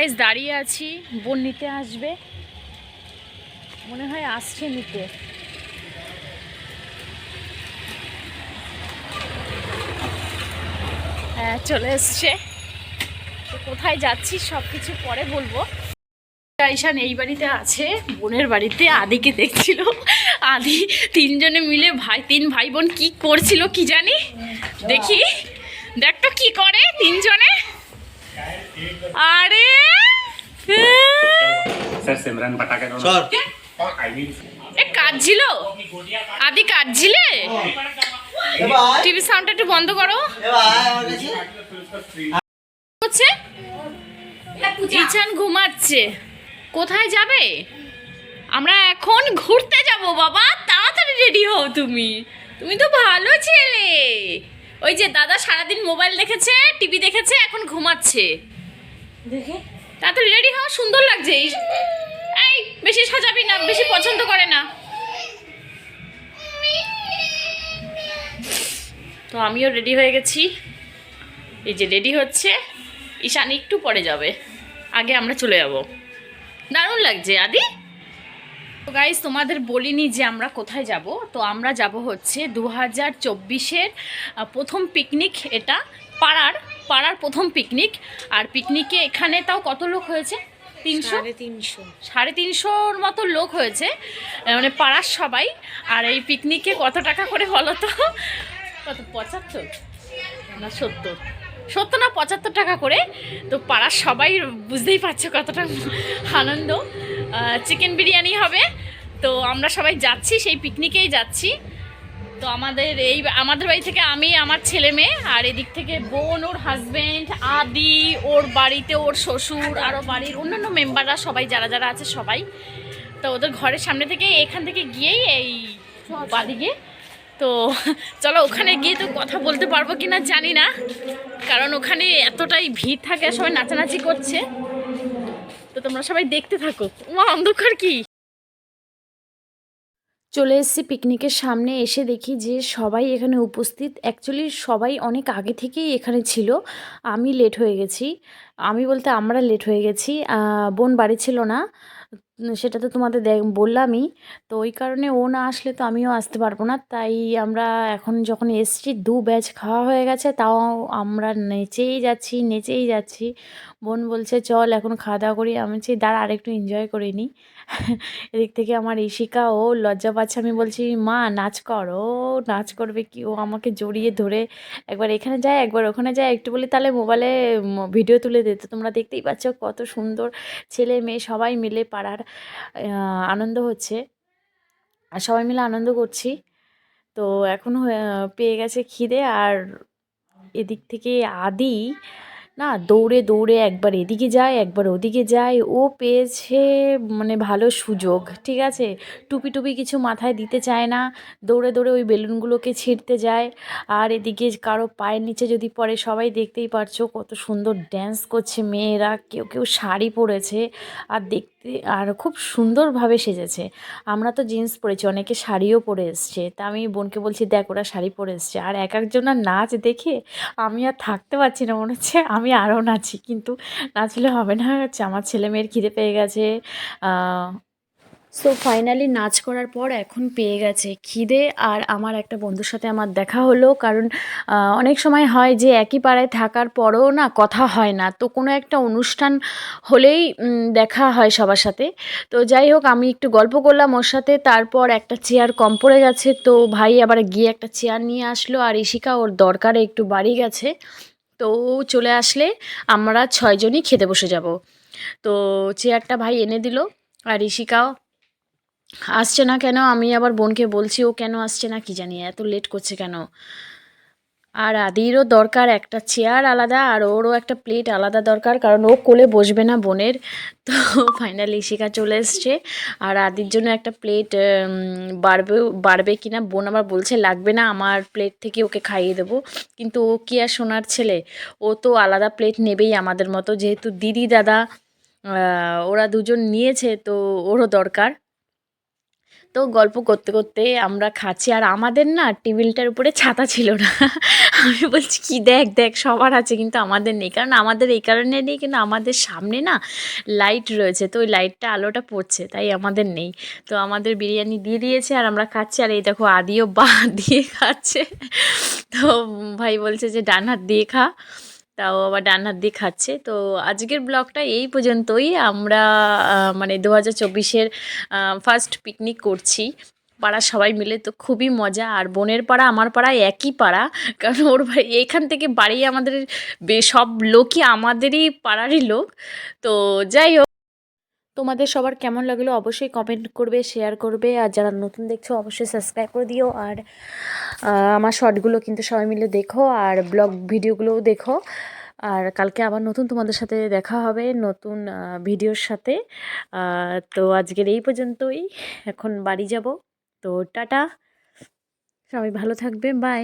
Guys দাঁড়িয়ে আছি, বোন নিতে আসবে মনে হয়, আসছে নিতে। হ্যাঁ চলে এসছে। তো কোথায় যাচ্ছি সব কিছু পরে বলবো। ঈশান এই বাড়িতে আছে, বোনের বাড়িতে আদিকে দেখছিল। আদি তিনজনে মিলে তিন ভাই বোন কি করছিল কি জানি, দেখি দেখ তো কি করে তিনজনে। আরে কাঁদছিল, আদি কাঁদছিলে? টিভি সাউন্ডটা একটু বন্ধ করো। হচ্ছে ঈশান ঘুমাচ্ছে। কোথায় যাবে? আমরা এখন ঘুরতে যাব বাবা, তাড়াতাড়ি রেডি হও। তুমি তুমি তো ভালো ছেলে। ওই যে দাদা সারাদিন মোবাইল দেখেছে, টিভি দেখেছে, এখন ঘুমাচ্ছে। দেখে তাড়াতাড়ি রেডি হও, সুন্দর লাগছে। এই বেশি সাজাবি না, বেশি পছন্দ করে না। তো আমিও রেডি হয়ে গেছি, এই যে রেডি হচ্ছে। ঈশান একটু পরে যাবে, আগে আমরা চলে যাব। দারুণ লাগছে আদি। তো গাইস তোমাদের বলিনি যে আমরা কোথায় যাব। তো আমরা যাব হচ্ছে 2024-এর প্রথম পিকনিক। এটা পাড়ার প্রথম পিকনিক। আর পিকনিকে এখানে তাও কত লোক হয়েছে? 350-350 মতো লোক হয়েছে, মানে পাড়ার সবাই। আর এই পিকনিকে কত টাকা করে বলো তো? কত, 75 না 70? 70 না 75 টাকা করে। তো পাড়ার সবাই বুঝতেই পারছো কতটা আনন্দ। চিকেন বিরিয়ানি হবে। তো আমরা সবাই যাচ্ছি, সেই পিকনিকেই যাচ্ছি। তো আমাদের বাড়ি থেকে আমি, আমার ছেলে মেয়ে, আর এদিক থেকে বোন, ওর হাজব্যান্ড, আদি, ওর বাড়িতে ওর শ্বশুর, আরও বাড়ির অন্যান্য মেম্বাররা সবাই যারা যারা আছে সবাই। তো ওদের ঘরের সামনে থেকে এখান থেকে গিয়েই এই বাদিকে। তো চলো ওখানে গিয়ে তো কথা বলতে পারবো কিনা জানি না, কারণ ওখানে এতটাই ভিড় থাকে, সবাই নাচানাচি করছে। তো তোমরা সবাই দেখতে থাকো। অন্ধকার কি! চলে এসেছি পিকনিকের সামনে, এসে দেখি যে সবাই এখানে উপস্থিত। অ্যাকচুয়ালি সবাই অনেক আগে থেকেই এখানে ছিল। আমি লেট হয়ে গেছি, আমি বলতে আমরা লেট হয়ে গেছি। বোন বাড়ি ছিল না, সেটা তো তোমাদের বললামই। তো ওই কারণে ও না আসলে তো আমিও আসতে পারবো না। তাই আমরা এখন যখন এসছি, 2 ব্যাচ খাওয়া হয়ে গেছে, তাও আমরা নেচেই যাচ্ছি। বোন বলছে চল এখন খাওয়া দাওয়া করি। আমি বলছি দাঁড়া আরেকটু এনজয় করে নিই। এদিক থেকে আমার ঈশিকা, ও লজ্জা পাচ্ছে। আমি বলছি মা নাচ কর। ও নাচ করবে কি, ও আমাকে জড়িয়ে ধরে একবার এখানে যায় একবার ওখানে যায়। একটু বলি তাহলে মোবাইলে ভিডিও তুলে দিত। তোমরা দেখতেই পাচ্ছ কত সুন্দর ছেলে মেয়ে সবাই মিলে পাড়ার আনন্দ হচ্ছে, আর সবাই মিলে আনন্দ করছি। তো এখন পেয়ে গেছে খিদে। আর এদিক থেকে আদি না দৌড়ে দৌড়ে একবার এদিকে যায় একবার ওদিকে যায়। ও পেয়েছে মানে ভালো সুযোগ, ঠিক আছে। টুপি টুপি কিছু মাথায় দিতে চায় না, দৌড়ে দৌড়ে ওই বেলুনগুলোকে ছিঁড়তে যায়। আর এদিকে কারো পায়ের নিচে যদি পড়ে, সবাই দেখতেই পারছো কত সুন্দর ড্যান্স করছে মেয়েরা। কেউ কেউ শাড়ি পরেছে, আর দেখতে আর খুব সুন্দরভাবে সেজেছে। আমরা তো জিন্স পরেছি, অনেকে শাড়িও পরে এসছে। তা আমি বোনকে বলছি দেখ ওরা শাড়ি পরে এসছে। আর এক একজনের নাচ দেখে আমি আর থাকতে পারছি না, মনে হচ্ছে আমি আরও নাচি। কিন্তু নাচলে হবে না, হচ্ছে আমার ছেলে মেয়ের খিদে পেয়ে গেছে। সো ফাইনালি নাচ করার পর এখন পেয়ে গেছে খিদে। আর আমার একটা বন্ধুর সাথে আমার দেখা হলো, কারণ অনেক সময় হয় যে একই পাড়ায় থাকার পরেও না কথা হয় না। তো কোনো একটা অনুষ্ঠান হলেই দেখা হয় সবার সাথে। তো যাই হোক আমি একটু গল্প করলাম ওর সাথে। তারপর একটা চেয়ার কম পড়ে গেছে, তো ভাই আবার গিয়ে একটা চেয়ার নিয়ে আসলো। আর ঈশিকা ওর দরকারে একটু বাড়ি গেছে, তো চলে আসলে আমরা 6 জনই খেতে বসে যাব। তো চেয়ারটা ভাই এনে দিল। আর ঈশিকাও আসছে না কেন, আমি আবার বোনকে বলছি ও কেন আসছে না কি জানি, এত লেট করছে কেন। আর আদিরও দরকার একটা চেয়ার আলাদা, আর ওরও একটা প্লেট আলাদা দরকার, কারণ ও কোলে বসবে না বোনের। তো ফাইনালি ঈশিকা চলে এসছে। আর আদির জন্য একটা প্লেট বাড়বে কি না, বোন আবার বলছে লাগবে না, আমার প্লেট থেকে ওকে খাইয়ে দেবো। কিন্তু ও কি আর সোনার ছেলে, ও তো আলাদা প্লেট নেবেই আমাদের মতো। যেহেতু দিদি দাদা ওরা দুজন নিয়েছে, তো ওরও দরকার। তো গল্প করতে করতে আমরা খাচ্ছি। আর আমাদের না টেবিলটার উপরে ছাতা ছিল না, আমি বলছি কি দেখ দেখ সবার আছে কিন্তু আমাদের নেই, কারণ আমাদের এই কারণে নেই, কিন্তু আমাদের সামনে না লাইট রয়েছে, তো ওই লাইটটা আলোটা পড়ছে তাই আমাদের নেই। তো আমাদের বিরিয়ানি দিয়ে দিয়েছে আর আমরা খাচ্ছি, আর এই দেখো আদিও দিয়ে খাচ্ছে। তো ভাই বলছে যে ডান হাত দিয়ে খা, তাও আবার ডান হাত দিয়ে খাচ্ছে। তো আজকের ব্লগটা এই পর্যন্তই। আমরা মানে 2024-এর ফার্স্ট পিকনিক করছি পাড়ার সবাই মিলে, তো খুবই মজা। আর বোনের পাড়া আমার পাড়া একই পাড়া, কারণ ওর বাড়ি এখান থেকে বাড়ি আমাদের সব লোকই আমাদেরই পাড়ারই লোক। তো যাই হোক, তোমাদের সবার কেমন লাগলো অবশ্যই কমেন্ট করবে, শেয়ার করবে, আর যারা নতুন দেখছো অবশ্যই সাবস্ক্রাইব করে দিও। আর আমার শর্টগুলো কিন্তু সবাই মিলে দেখো, আর ব্লগ ভিডিওগুলোও দেখো। আর কালকে আবার নতুন তোমাদের সাথে দেখা হবে নতুন ভিডিওর সাথে। তো আজকের এই পর্যন্তই, এখন বাড়ি যাব। তো টাটা, সবাই ভালো থাকবে, বাই।